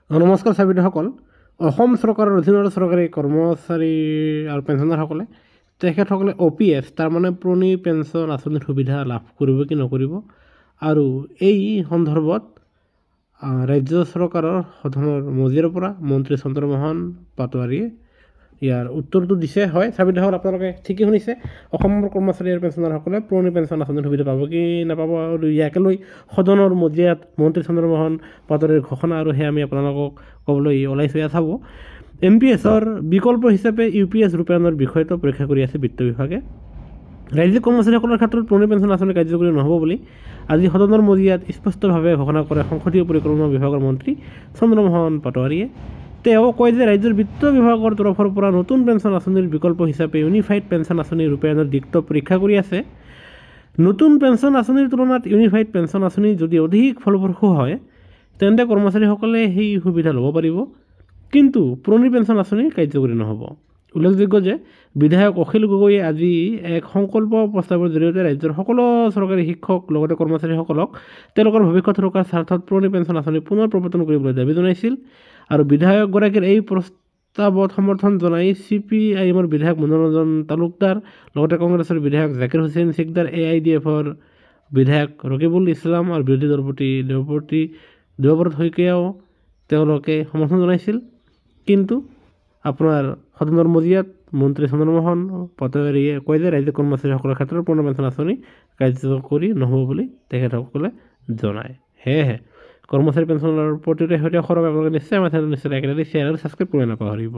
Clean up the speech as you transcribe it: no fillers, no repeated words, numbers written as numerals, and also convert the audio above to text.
নমস্কাৰ চাবিসকল। অসম চৰকাৰৰ অধীনৰ চৰকাৰী কৰ্মচাৰী আৰু পেঞ্চনাৰসকলে তেখেতসকলে OPS তাৰমানে পুৰণি পেঞ্চন আঁচনিৰ সুবিধা লাভ কৰিব কি নকৰিব আৰু এই সন্দৰ্ভত ৰাজ্য চৰকাৰৰ সদনৰ মজিয়াৰ পৰা মন্ত্ৰী চন্দ্ৰমোহন পাটোৱাৰীয়ে ইয়াৰ উত্তৰটো দিছে। হয় চাবিসকল, আপোনালোকে ঠিকেই শুনিছে। অসমৰ কৰ্মচাৰী আৰু পেঞ্চনাৰসকলে পুৰণি পেঞ্চন আঁচনিৰ সুবিধা পাব কি নাপাব আৰু ইয়াকে লৈ সদনৰ মজিয়াত মন্ত্ৰী চন্দ্ৰমোহন পাটোৱাৰীৰ ঘোষণা, আৰু সেয়া আমি আপোনালোকক ক'বলৈ ওলাইছোঁ। ইয়াত চাব, MPSৰ বিকল্প হিচাপে UPS ৰূপায়ণৰ বিষয়টো পৰীক্ষা কৰি আছে বিত্ত বিভাগে। ৰাজ্যিক কৰ্মচাৰীসকলৰ ক্ষেত্ৰত পুৰণি পেঞ্চন আঁচনি কাৰ্যকৰী নহ'ব বুলি আজি সদনৰ মজিয়াত স্পষ্টভাৱে ঘোষণা কৰে সংসদীয় পৰিক্ৰমা বিভাগৰ মন্ত্ৰী চন্দ্ৰমোহন পাটোৱাৰীয়ে। তেওঁ কয় যে ৰাজ্যৰ বিত্ত বিভাগৰ তৰফৰ পৰা নতুন পেঞ্চন আঁচনিৰ বিকল্প হিচাপে ইউনিফাইড পেঞ্চন আঁচনি ৰূপায়ণৰ দিশটো পৰীক্ষা কৰি আছে। নতুন পেঞ্চন আঁচনিৰ তুলনাত ইউনিফাইড পেঞ্চন আঁচনি যদি অধিক ফলপ্ৰসূ হয় তেন্তে কৰ্মচাৰীসকলে সেই সুবিধা ল'ব পাৰিব, কিন্তু পুৰণি পেঞ্চন আঁচনি কাৰ্যকৰী নহ'ব। উল্লেখযোগ্য যে বিধায়ক অখিল গগৈয়ে আজি এক সংকল্প প্ৰস্তাৱৰ জৰিয়তে ৰাজ্যৰ সকলো চৰকাৰী শিক্ষক লগতে কৰ্মচাৰীসকলক তেওঁলোকৰ ভৱিষ্যত সুৰক্ষাৰ স্বাৰ্থত পুৰণি পেঞ্চন আঁচনি পুনৰ প্ৰৱৰ্তন কৰিবলৈ দাবী জনাইছিল। আৰু বিধায়কগৰাকীৰ এই প্ৰস্তাৱত সমৰ্থন জনাই CPIMৰ বিধায়ক মনোৰঞ্জন তালুকদাৰ লগতে কংগ্ৰেছৰ বিধায়ক জাকিৰ হুছেইন সিকদাৰ, AIDFৰ বিধায়ক ৰকিবুল ইছলাম আৰু বিৰোধী দলপতি দেৱব্ৰত শইকীয়াও তেওঁলোকে সমৰ্থন জনাইছিল। কিন্তু আপোনাৰ সদনৰ মজিয়াত মন্ত্ৰী চন্দ্ৰমোহন পাটোৱাৰীয়ে কয় যে ৰাজ্যিক কৰ্মচাৰীসকলৰ ক্ষেত্ৰত পুৰণি পেঞ্চন আঁচনি কাৰ্যকৰী নহ'ব বুলি তেখেতসকলে জনায়। সেয়েহে কৰ্মচাৰী পেঞ্চনৰ প্ৰতিটো শেহতীয়া খবৰ আপোনালোকে নিশ্চয় আমাৰ চেনেল নিশ্চয় লাইক শ্বেয়াৰ আৰু ছাবস্ক্ৰাইব কৰি নাপাহৰিব।